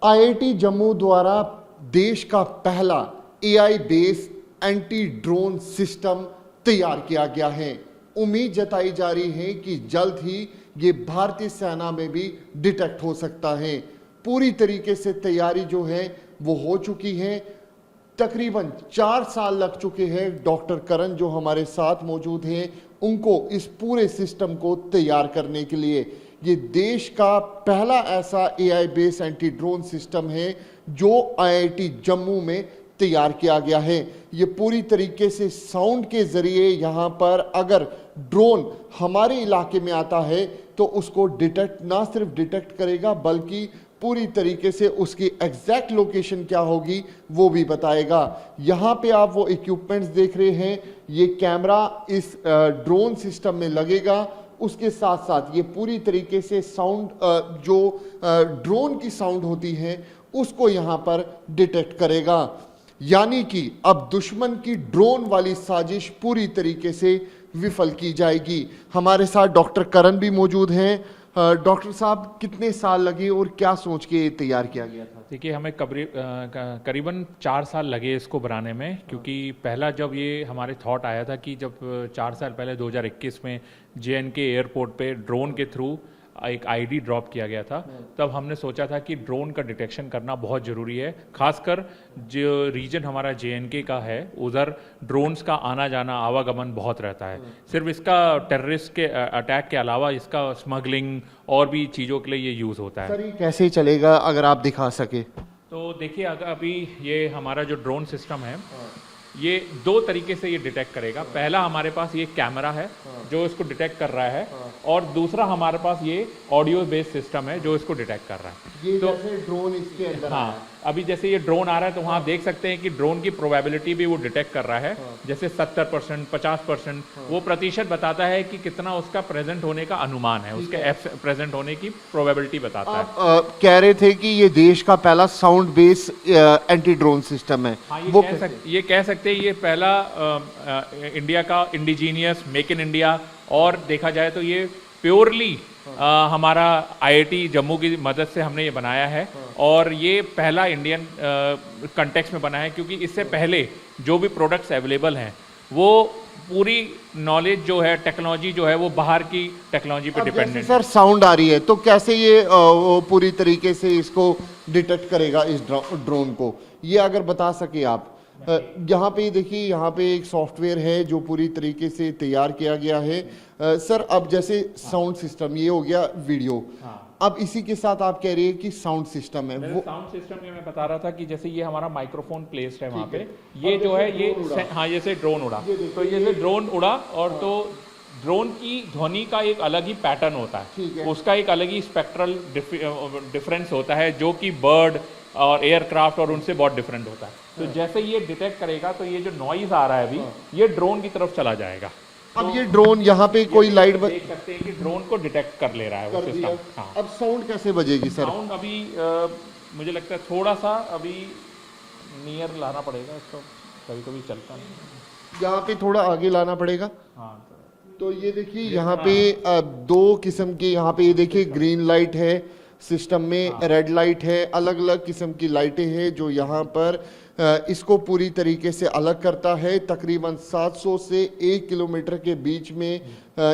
IIT Jammu द्वारा देश का पहला AI based anti drone system तैयार किया गया है। उम्मीद जताई जा रही है कि जल्द ही ये भारतीय सेना में भी डिटेक्ट हो सकता है। पूरी तरीके से तैयारी जो है वो हो चुकी है। तकरीबन 4 साल लग चुके हैं। डॉक्टर करण जो हमारे साथ मौजूद हैं उनको इस पूरे सिस्टम को तैयार करने के लिए। ये देश का पहला ऐसा AI based anti drone system है जो आईआईटी जम्मू में तैयार किया गया है। ये पूरी तरीके से साउंड के जरिए यहाँ पर अगर ड्रोन हमारे इलाके में आता है तो उसको डिटेक्ट, ना सिर्फ डिटेक्ट करेगा बल्कि पूरी तरीके से उसकी एग्जैक्ट लोकेशन क्या होगी वो भी बताएगा। यहाँ पे आप वो इक्विपमेंट्स देख रहे हैं, ये कैमरा इस ड्रोन सिस्टम में लगेगा। उसके साथ साथ ये पूरी तरीके से साउंड जो ड्रोन की साउंड होती है उसको यहाँ पर डिटेक्ट करेगा। यानी कि अब दुश्मन की ड्रोन वाली साजिश पूरी तरीके से विफल की जाएगी। हमारे साथ डॉक्टर करण भी मौजूद हैं। डॉक्टर साहब, कितने साल लगे और क्या सोच के तैयार किया गया था? देखिए, हमें करीबन 4 साल लगे इसको बनाने में, क्योंकि पहला जब ये हमारे थॉट आया था कि जब 4 साल पहले 2021 में जेएनके एयरपोर्ट पे ड्रोन के थ्रू एक आईडी ड्रॉप किया गया था, तब हमने सोचा था कि ड्रोन का डिटेक्शन करना बहुत ज़रूरी है। खासकर जो रीजन हमारा जेएनके का है उधर ड्रोन्स का आना जाना आवागमन बहुत रहता है। सिर्फ इसका टेररिस्ट के अटैक के अलावा इसका स्मगलिंग और भी चीज़ों के लिए ये यूज़ होता है। सर, ये कैसे चलेगा अगर आप दिखा सके? तो देखिए, अगर अभी ये हमारा जो ड्रोन सिस्टम है ये 2 तरीके से ये डिटेक्ट करेगा। पहला हमारे पास ये कैमरा है जो इसको डिटेक्ट कर रहा है, और दूसरा हमारे पास ये ऑडियो बेस्ड सिस्टम है जो इसको डिटेक्ट कर रहा है। ये तो जैसे ड्रोन इसके अंदर हाँ, अभी जैसे ये ड्रोन आ रहा है तो वहाँ देख सकते हैं कि ड्रोन की प्रोबेबिलिटी भी वो डिटेक्ट कर रहा है। जैसे 70%, 50% वो प्रतिशत बताता है कि कितना उसका प्रेजेंट होने का अनुमान है, उसके प्रेजेंट होने की प्रोबेबिलिटी बताता है। आप कह रहे थे कि ये देश का पहला sound based anti drone system है। हाँ, वो ये कह सकते हैं ये पहला इंडिया का इंडिजीनियस मेक इन इंडिया, और देखा जाए तो ये प्योरली हमारा आईआईटी जम्मू की मदद से हमने ये बनाया है। और ये पहला इंडियन कंटेक्स्ट में बना है, क्योंकि इससे पहले जो भी प्रोडक्ट्स अवेलेबल हैं वो पूरी नॉलेज जो है, टेक्नोलॉजी जो है वो बाहर की टेक्नोलॉजी पे डिपेंडेंट है। सर, साउंड आ रही है तो कैसे ये पूरी तरीके से इसको डिटेक्ट करेगा इस ड्रोन को, ये अगर बता सके आप। यहाँ पे देखिए, यहाँ पे एक सॉफ्टवेयर है जो पूरी तरीके से तैयार किया गया है। सर, अब जैसे साउंड सिस्टम ये हो गया वीडियो, अब इसी के साथ आप कह रही है कि साउंड सिस्टम है। वो साउंड सिस्टम ये मैं बता रहा था कि जैसे ये हमारा माइक्रोफोन प्लेस्ड है वहाँ पे, ये जो है ये हाँ, जैसे ड्रोन उड़ा तो जैसे ड्रोन उड़ा, और तो ड्रोन की ध्वनि का एक अलग ही पैटर्न होता है, उसका एक अलग ही स्पेक्ट्रल डिफरेंस होता है जो कि बर्ड और एयरक्राफ्ट और उनसे बहुत डिफरेंट होता है। तो जैसे ये डिटेक्ट करेगा तो ये जो नॉइज आ रहा है अभी ये ड्रोन की तरफ चला जाएगा। अब ये ड्रोन यहाँ पे कोई लाइट देख सकते हैं कि ड्रोन को डिटेक्ट कर ले रहा है वो सिस्टम। हाँ। अब साउंड कैसे बजेगी सर? साउंड अभी मुझे लगता है थोड़ा सा अभी नियर लाना पड़ेगा इसको, कभी कभी चलता नहीं। यहाँ पे थोड़ा आगे लाना पड़ेगा। हाँ, तो ये देखिए यहाँ पे 2 किस्म की, यहाँ पे ये देखिए ग्रीन लाइट है सिस्टम में, रेड लाइट है, अलग अलग किस्म की लाइटें हैं जो यहाँ पर इसको पूरी तरीके से अलग करता है। तकरीबन 700 से 1 किलोमीटर के बीच में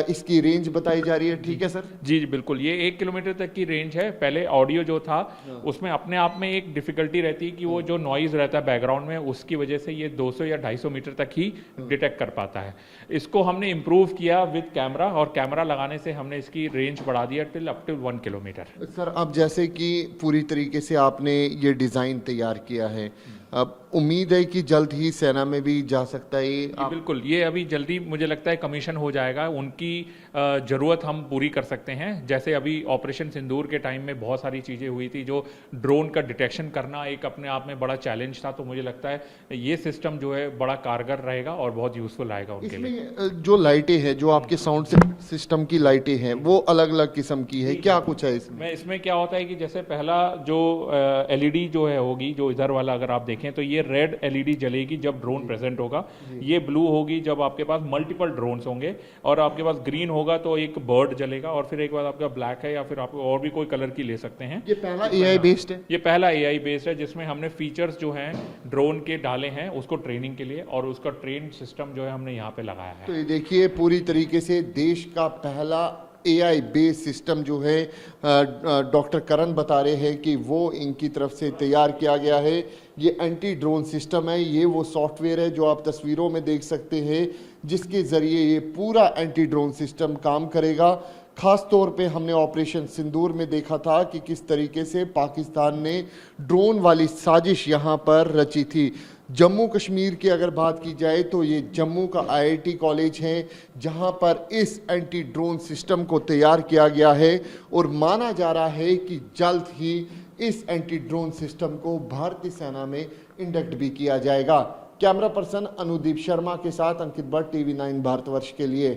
इसकी रेंज बताई जा रही है। ठीक है सर? जी जी बिल्कुल, ये 1 किलोमीटर तक की रेंज है। पहले ऑडियो जो था उसमें अपने आप में एक डिफिकल्टी रहती है कि वो जो नॉइज रहता है बैकग्राउंड में, उसकी वजह से ये 200 या 250 मीटर तक ही डिटेक्ट कर पाता है। इसको हमने इम्प्रूव किया विद कैमरा, और कैमरा लगाने से हमने इसकी रेंज बढ़ा दिया till up to 1 kilometre. Sir, अब जैसे कि पूरी तरीके से आपने ये डिज़ाइन तैयार किया है, अब उम्मीद है कि जल्द ही सेना में भी जा सकता है ये? बिल्कुल, ये अभी जल्दी मुझे लगता है कमीशन हो जाएगा। उनकी ज़रूरत हम पूरी कर सकते हैं। जैसे अभी ऑपरेशन सिंदूर के टाइम में बहुत सारी चीज़ें हुई थी, जो ड्रोन का डिटेक्शन करना एक अपने आप में बड़ा चैलेंज था। तो मुझे लगता है ये सिस्टम जो है बड़ा कारगर रहेगा और बहुत यूजफुल आएगा उनके लिए। जो लाइटें हैं, जो आपके साउंड सिस्टम की लाइटें हैं, वो अलग अलग किस्म की है, क्या कुछ है इसमें? इसमें क्या होता है कि जैसे पहला जो एलईडी जो है होगी, जो इधर वाला अगर आप देखें तो ये रेड एलईडी जलेगी जब ड्रोन प्रेजेंट होगा, ये ब्लू होगी जब आपके पास मल्टीपल ड्रोन्स होंगे, और आपके पास ग्रीन होगा तो एक बर्ड जलेगा, और फिर एक बार आपका ब्लैक है या फिर आप और भी कोई कलर की ले सकते हैं। ये पहला एआई बेस्ड है। ये पहला एआई बेस्ड है जिसमें हमने फीचर्स जो हैं ड्रोन के डाले हैं उसको ट्रेनिंग के लिए, और उसका ट्रेन सिस्टम जो है हमने यहाँ पे लगाया है। तो ये देखिए पूरी तरीके से देश का पहला एआई बेस्ड सिस्टम जो है डॉक्टर करण बता रहे हैं कि वो इनकी तरफ से तैयार किया गया है। ये एंटी ड्रोन सिस्टम है, ये वो सॉफ्टवेयर है जो आप तस्वीरों में देख सकते हैं जिसके ज़रिए ये पूरा एंटी ड्रोन सिस्टम काम करेगा। खास तौर पे हमने ऑपरेशन सिंदूर में देखा था कि किस तरीके से पाकिस्तान ने ड्रोन वाली साजिश यहाँ पर रची थी। जम्मू कश्मीर की अगर बात की जाए तो ये जम्मू का आईआईटी कॉलेज है जहाँ पर इस एंटी ड्रोन सिस्टम को तैयार किया गया है, और माना जा रहा है कि जल्द ही इस एंटी ड्रोन सिस्टम को भारतीय सेना में इंडक्ट भी किया जाएगा। कैमरा पर्सन अनुदीप शर्मा के साथ अंकित भट्ट, टीवी 9 भारतवर्ष के लिए।